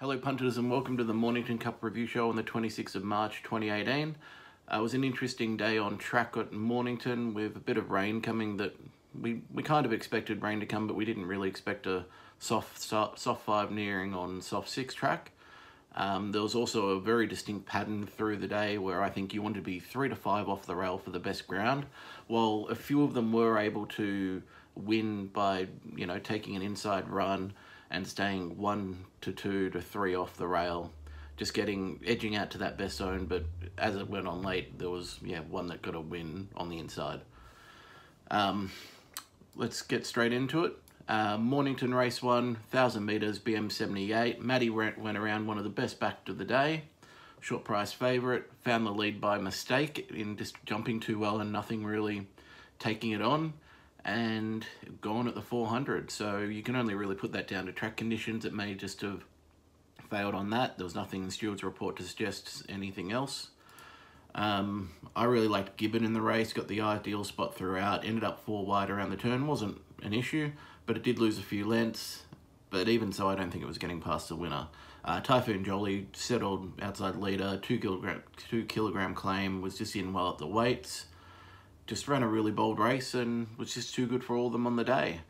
Hello punters and welcome to the Mornington Cup review show on the 26th of March 2018. It was an interesting day on track at Mornington with a bit of rain coming that we kind of expected rain to come, but we didn't really expect a soft 5 nearing on soft 6 track. There was also a very distinct pattern through the day where I think you wanted to be 3 to 5 off the rail for the best ground, while a few of them were able to win by, taking an inside run and staying 1 to 2 to 3 off the rail, just edging out to that best zone. But as it went on late, there was one that got a win on the inside. Let's get straight into it. Mornington race 1, 1,000 metres, BM 78. Maddie went around one of the best backed of the day. Short price favourite, found the lead by mistake in just jumping too well and nothing really taking it on, and gone at the 400. So you can only really put that down to track conditions. It may just have failed on that. There was nothing in Stewart's report to suggest anything else. I really liked Gibbon in the race, got the ideal spot throughout, ended up 4 wide around the turn. Wasn't an issue, but it did lose a few lengths. But even so, I don't think it was getting past the winner. Typhoon Jolly settled outside leader, 2 kilogram claim, was just in well at the weights. Just ran a really bold race and was just too good for all of them on the day.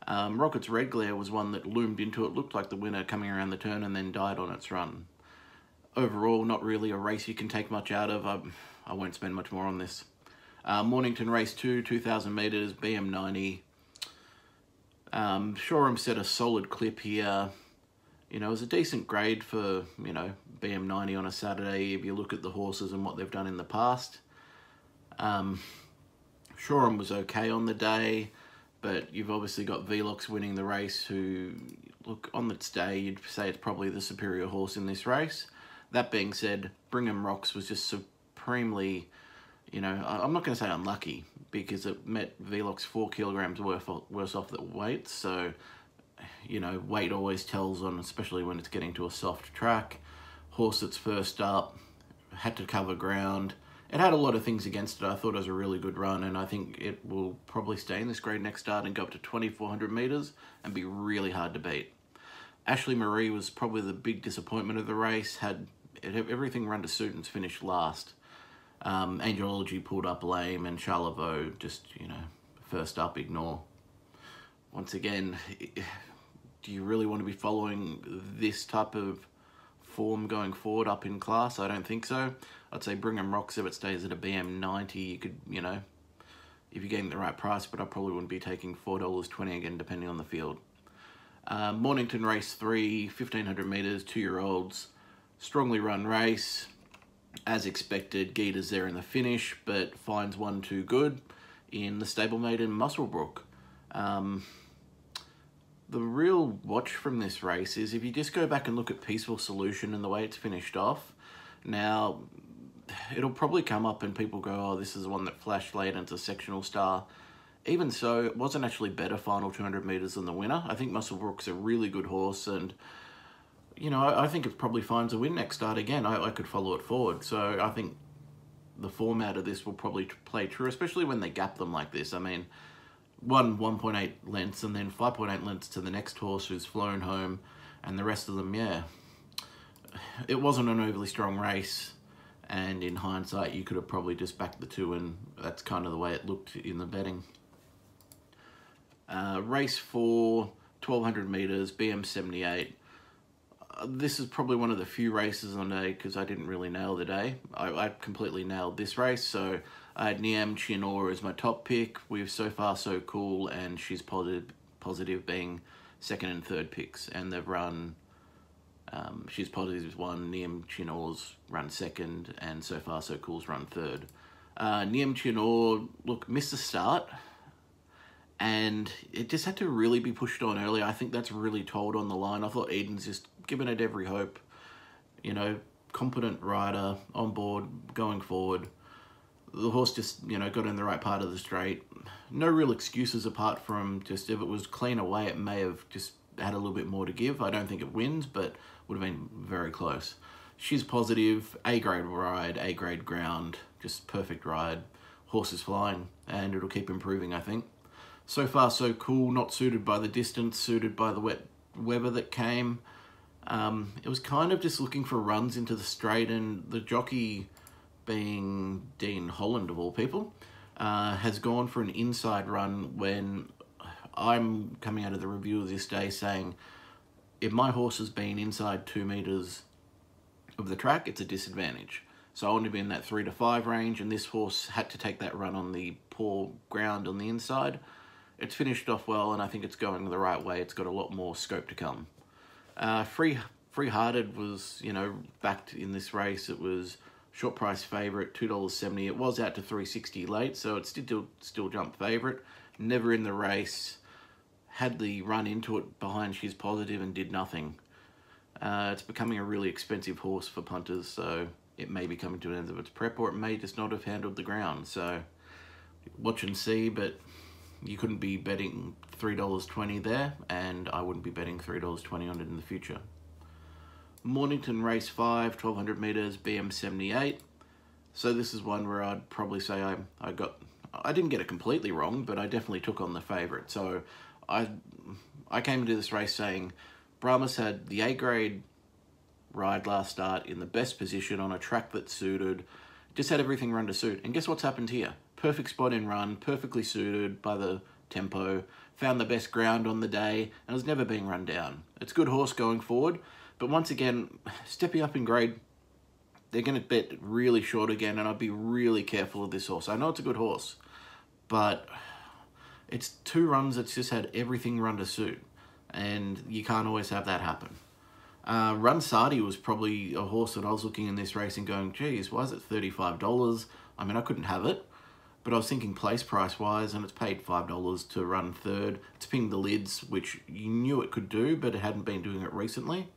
Rocket's Red Glare was one that loomed into it, looked like the winner coming around the turn, and then died on its run. Overall, not really a race you can take much out of. I won't spend much more on this. Mornington race 2, 2,000 metres, BM 90. Shoreham set a solid clip here. It was a decent grade for, BM 90 on a Saturday if you look at the horses and what they've done in the past. Shoreham was okay on the day, but you've obviously got Velox winning the race, who, look, on its day, you'd say it's probably the superior horse in this race. That being said, Brigham Rocks was just supremely, I'm not going to say unlucky, because it met Velox 4 kilograms worse off the weight. So, weight always tells on, especially when it's getting to a soft track. Horse that's first up, had to cover ground. It had a lot of things against it. I thought it was a really good run, and I think it will probably stay in this grade next start and go up to 2,400 metres and be really hard to beat. Ashley Marie was probably the big disappointment of the race. Had everything run to suit and finished last. Angelology pulled up lame, and Charlevoix just, first up, ignore. Once again, do you really want to be following this type of form going forward up in class? I don't think so. I'd say Brigham Rocks, if it stays at a BM 90, you could, if you're getting the right price, but I probably wouldn't be taking $4.20 again, depending on the field. Mornington race 3, 1,500 metres, 2-year-olds. Strongly run race. As expected, Geeta's there in the finish, but finds one too good in the stablemate in Muswellbrook. The real watch from this race is if you just go back and look at Peaceful Solution and the way it's finished off. Now, it'll probably come up and people go, oh, this is the one that flashed late and it's a sectional star. Even so, it wasn't actually better final 200 metres than the winner. I think Muswellbrook's a really good horse, and I think it probably finds a win next start again. I could follow it forward. So I think the format of this will probably play true, especially when they gap them like this. I mean, 1.8 lengths and then 5.8 lengths to the next horse who's flown home, and the rest of them, it wasn't an overly strong race, and in hindsight you could have probably just backed the 2, and that's kind of the way it looked in the betting. Race 4, 1,200 metres, BM 78. This is probably one of the few races on the day because I didn't really nail the day. I completely nailed this race, so I had Niam Chinor as my top pick with So Far So Cool and She's Positive being second and third picks, and they've run She's Positive's won, Niam Chinor's run second, and So Far So Cool's run third. Niam Chinor, look, missed the start, and it just had to really be pushed on early. I think that's really told on the line. I thought Eden's just given it every hope. Competent rider, on board, going forward. The horse just, got in the right part of the straight. No real excuses apart from just if it was clean away, it may have just had a little bit more to give. I don't think it wins, but would have been very close. She's Positive, A-grade ride, A-grade ground, just perfect ride. Horse is flying, and it'll keep improving, I think. So Far So Cool, not suited by the distance, suited by the wet weather that came. It was kind of just looking for runs into the straight, and the jockey, being Dean Holland of all people, has gone for an inside run when I'm coming out of the review of this day saying if my horse has been inside 2 metres of the track, it's a disadvantage. So I want to be in that 3 to 5 range, and this horse had to take that run on the poor ground on the inside. It's finished off well, and I think it's going the right way. It's got a lot more scope to come. Free-Hearted was, backed in this race. It was short price favourite, $2.70. It was out to $3.60 late, so it's still jump favourite. Never in the race. Had the run into it behind She's Positive and did nothing. It's becoming a really expensive horse for punters, so it may be coming to an end of its prep, or it may just not have handled the ground. So watch and see, but you couldn't be betting $3.20 there, and I wouldn't be betting $3.20 on it in the future. Mornington Race 5, 1200 metres, BM78. So this is one where I'd probably say I didn't get it completely wrong, but I definitely took on the favourite. So I came into this race saying Brahmas had the A-grade ride last start in the best position on a track that suited, just had everything run to suit. And guess what's happened here? Perfect spot in run, perfectly suited by the tempo, found the best ground on the day, and has never been run down. It's a good horse going forward, but once again, stepping up in grade, they're going to bet really short again, and I'd be really careful of this horse. I know it's a good horse, but it's 2 runs that's just had everything run to suit, and you can't always have that happen. Run Sadi was probably a horse that I was looking in this race and going, geez, why is it $35? I mean, I couldn't have it, but I was thinking place price wise, and it's paid $5 to run third. It's pinged the lids, which you knew it could do, but it hadn't been doing it recently.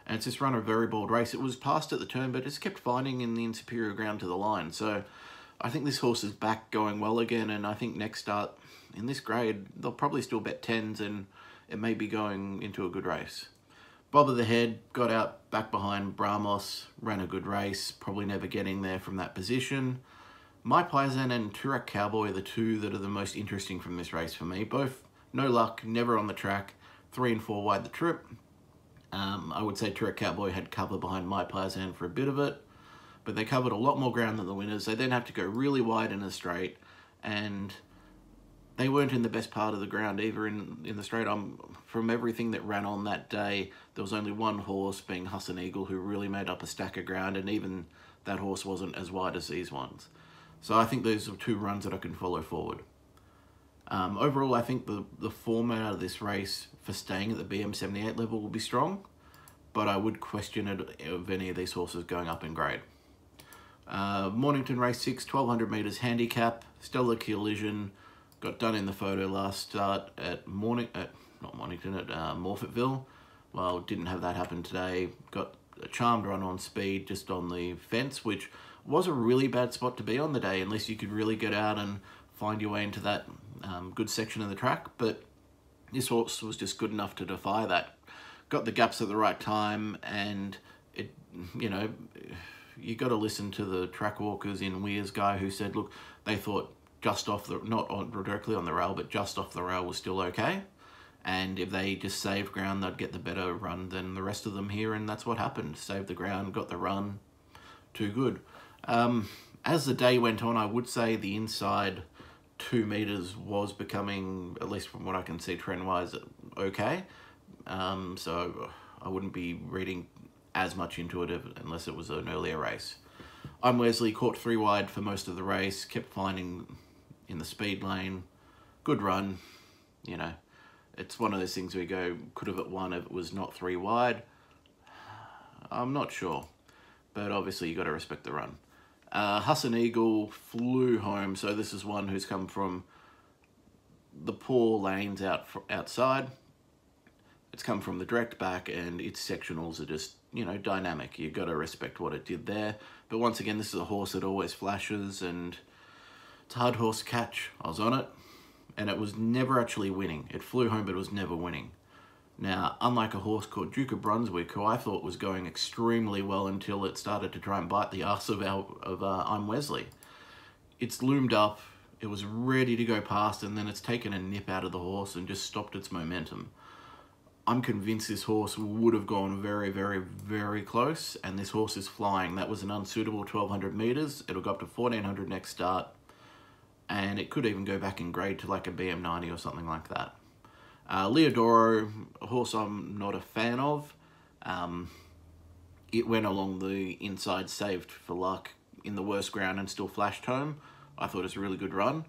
And it's just run a very bold race. It was passed at the turn, but it's kept finding in the inferior ground to the line. So I think this horse is back going well again, and I think next start in this grade, they'll probably still bet 10s, and it may be going into a good race. Bob of the Head got out back behind Brahmos, ran a good race, probably never getting there from that position. My Paisan and Turak Cowboy are the 2 that are the most interesting from this race for me. Both no luck, never on the track, 3 and 4 wide the trip. I would say Turak Cowboy had cover behind My Paisan for a bit of it, but they covered a lot more ground than the winners. They then have to go really wide in a straight, and they weren't in the best part of the ground either in the straight. From everything that ran on that day, there was only one horse, being Husson Eagle, who really made up a stack of ground, and even that horse wasn't as wide as these ones. So I think those are 2 runs that I can follow forward. Overall, I think the format of this race for staying at the BM78 level will be strong, but I would question it of any of these horses going up in grade. Mornington Race 6, 1200 metres handicap, Stellar Collision, got done in the photo last start at Morphettville. Well, didn't have that happen today. Got a charmed run on speed just on the fence, which was a really bad spot to be on the day unless you could really get out and find your way into that good section of the track. But this horse was just good enough to defy that. Got the gaps at the right time, and it, you got to listen to the track walkers in Weir's guy who said, look, they thought just off the, directly on the rail, but just off the rail was still okay. And if they just saved ground, they'd get the better run than the rest of them here, and that's what happened. Saved the ground, got the run, too good. As the day went on, I would say the inside 2 metres was becoming, at least from what I can see trend-wise, okay. So I wouldn't be reading as much into it unless it was an earlier race. I'm Wesley, caught 3 wide for most of the race, kept finding in the speed lane, good run, It's one of those things where you go, could have it won if it was not 3 wide. I'm not sure, but obviously you got to respect the run. Husson Eagle flew home, so this is one who's come from the poor lanes outside. It's come from the direct back, and its sectionals are just, dynamic. You got to respect what it did there. But once again, this is a horse that always flashes, and it's a hard horse to catch. I was on it, and it was never actually winning. It flew home, but it was never winning. Now, unlike a horse called Duke of Brunswick, who I thought was going extremely well until it started to try and bite the arse of I'm Wesley. It's loomed up, it was ready to go past, and then it's taken a nip out of the horse and just stopped its momentum. I'm convinced this horse would have gone very, very, very close, and this horse is flying. That was an unsuitable 1200 metres. It'll go up to 1400 next start, and it could even go back in grade to like a BM90 or something like that. Leodoro, a horse I'm not a fan of. It went along the inside, saved for luck in the worst ground and still flashed home. I thought it was a really good run.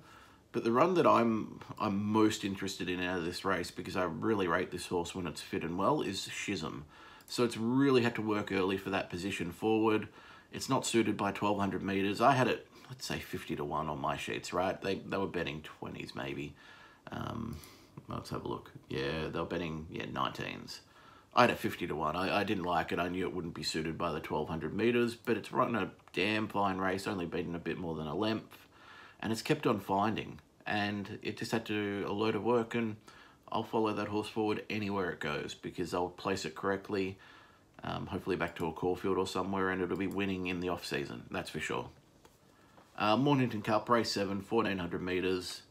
But the run that I'm most interested in out of this race, because I really rate this horse when it's fit and well, is Schism. So it's really had to work early for that position forward. It's not suited by 1200 metres. I had it, let's say 50 to 1 on my sheets, right? They were betting 20s maybe. Let's have a look. Yeah, they were betting 19s. I had it 50 to 1. I didn't like it. I knew it wouldn't be suited by the 1200 metres, but it's running a damn fine race, only beaten a bit more than a length. And it's kept on finding, and it just had to do a load of work, and I'll follow that horse forward anywhere it goes because I'll place it correctly, hopefully back to a Caulfield or somewhere, and it'll be winning in the off-season, that's for sure. Mornington Cup, race 7, 1400 metres.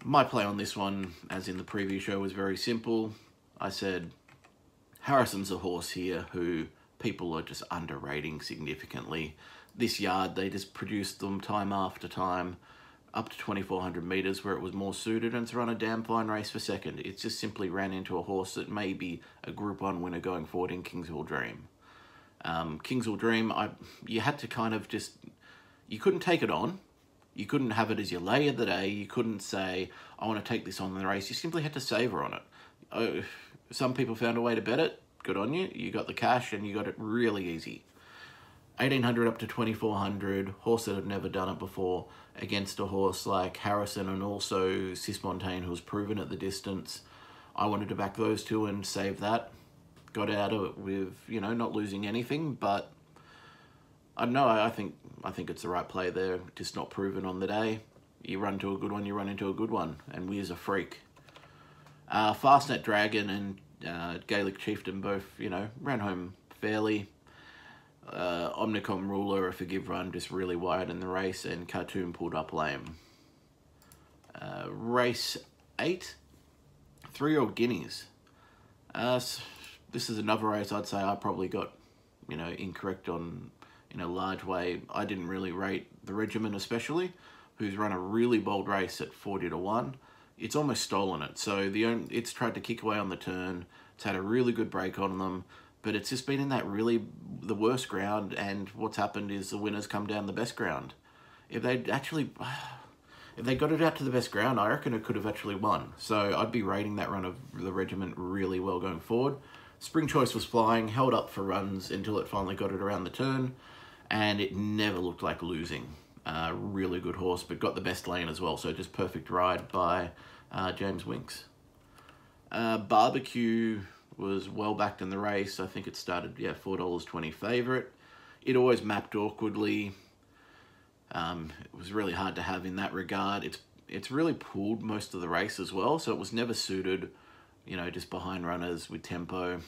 My play on this one, as in the previous show, was very simple. I said, Harrison's a horse here who people are just underrating significantly. This yard, they just produced them time after time, up to 2400 metres where it was more suited, and it's run a damn fine race for second. It just simply ran into a horse that may be a Group 1 winner going forward in Kingsville Dream. Kingsville Dream, you had to kind of just, you couldn't take it on. You couldn't have it as your lay of the day. You couldn't say, I want to take this on in the race. You simply had to savour on it. Some people found a way to bet it. Good on you. You got the cash and you got it really easy. 1800 up to 2400, horse that had never done it before, against a horse like Harrison and also Sismontane, who was proven at the distance. I wanted to back those two and save that. Got out of it with, you know, not losing anything, but I don't know, I think it's the right play there, just not proven on the day. You run to a good one, you run into a good one, and Weir's a freak. Fastnet Dragon and Gaelic Chieftain both, you know, ran home fairly. Omnicom Ruler, a forgive run, just really wide in the race, and Khartoum pulled up lame. Race 8, 3-year-old Guineas. This is another race I'd say I probably got, you know, incorrect on in a large way. I didn't really rate the Regiment especially, who's run a really bold race at 40 to 1. It's almost stolen it. So it's tried to kick away on the turn. It's had a really good break on them, but it's just been in that really the worst ground, and what's happened is the winners come down the best ground. If they got it out to the best ground, I reckon it could have actually won. So I'd be rating that run of the Regiment really well going forward. Spring Choice was flying, held up for runs until it finally got it around the turn, and it never looked like losing. Really good horse, but got the best lane as well, so just perfect ride by James Winks. Barbecue was well backed in the race. I think it started, $4.20 favourite. It always mapped awkwardly. It was really hard to have in that regard. It's really pulled most of the race as well, so it was never suited, you know, just behind runners with tempo.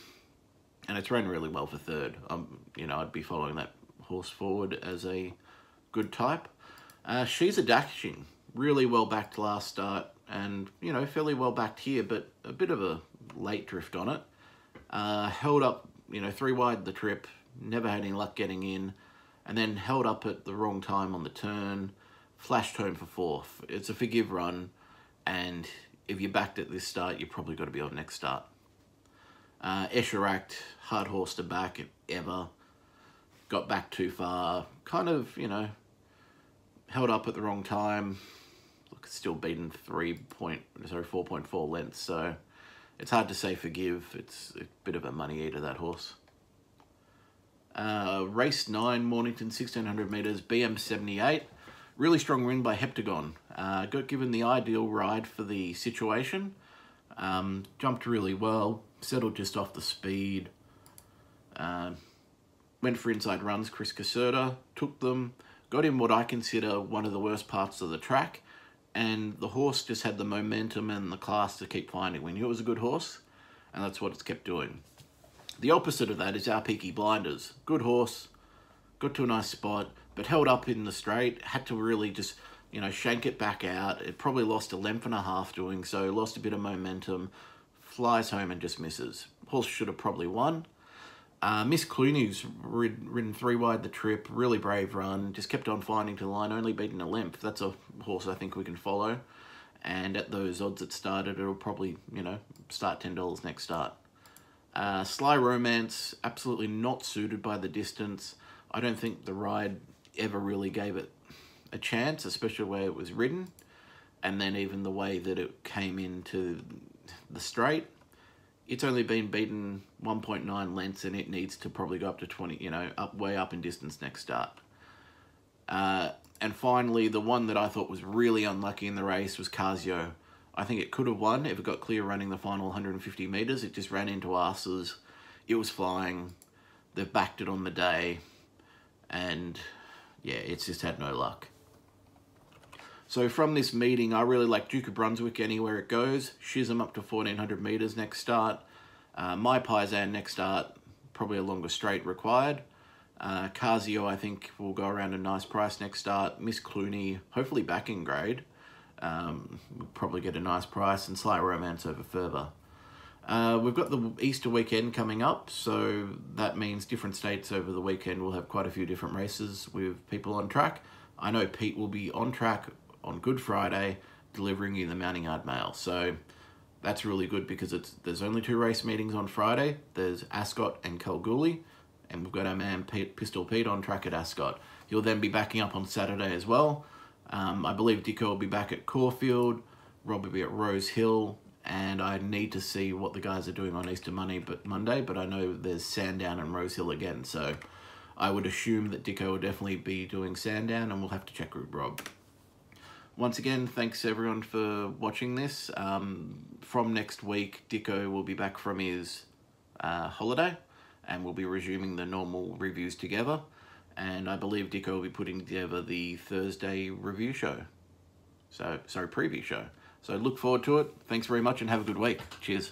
And it's run really well for third. You know, I'd be following that horse forward as a good type. She's a Dashing, really well backed last start, and, you know, fairly well backed here, but a bit of a late drift on it. Held up, you know, 3 wide the trip, never had any luck getting in, and then held up at the wrong time on the turn, flashed home for 4th. It's a forgive run, and if you're backed at this start, you've probably got to be on next start. Esheract, hard horse to back ever, got back too far, kind of, you know, held up at the wrong time. Look, it's still beaten 4.4 lengths, so it's hard to say forgive. It's a bit of a money eater, that horse. Race 9, Mornington, 1600 metres, BM78. Really strong win by Heptagon. Got given the ideal ride for the situation. Jumped really well, settled just off the speed. Went for inside runs, Chris Caserta, took them, got in what I consider one of the worst parts of the track, and the horse just had the momentum and the class to keep finding. We knew it was a good horse, and that's what it's kept doing. The opposite of that is our Peaky Blinders. Good horse, got to a nice spot, but held up in the straight, had to really just, you know, shank it back out. It probably lost a length and a half doing so, lost a bit of momentum, flies home and just misses. Horse should have probably won. Miss Clooney's ridden 3 wide the trip, really brave run, just kept on finding to the line, only beaten a length. That's a horse I think we can follow. And at those odds it started, it'll probably, start $10 next start. Sly Romance, absolutely not suited by the distance. I don't think the ride ever really gave it a chance, especially the way it was ridden. And then even the way that it came into the straight. It's only been beaten 1.9 lengths and it needs to probably go up to 20, way up in distance next start. And finally, the one that I thought was really unlucky in the race was Casio. I think it could have won if it got clear running the final 150 metres. It just ran into asses. It was flying. They've backed it on the day. And yeah, it's just had no luck. So from this meeting, I really like Duke of Brunswick anywhere it goes. Chisholm up to 1400 metres next start. My Paisan next start, probably a longer straight required. Casio, I think, will go around a nice price next start. Miss Clooney, hopefully back in grade. We'll probably get a nice price. And Sly Romance over further. We've got the Easter weekend coming up, so that means different states over the weekend will have quite a few different races with people on track. I know Pete will be on track on Good Friday, delivering you the Mounting Yard Mail. So that's really good because there's only 2 race meetings on Friday. There's Ascot and Kalgoorlie, and we've got our man Pistol Pete on track at Ascot. He'll then be backing up on Saturday as well. I believe Dicko will be back at Caulfield, Rob will be at Rose Hill, and I need to see what the guys are doing on Easter Monday, but I know there's Sandown and Rose Hill again, so I would assume that Dicko will definitely be doing Sandown, and we'll have to check with Rob. Once again, thanks everyone for watching this. From next week, Dicko will be back from his holiday, and we'll be resuming the normal reviews together. And I believe Dicko will be putting together the Thursday review show. Preview show. So look forward to it. Thanks very much and have a good week. Cheers.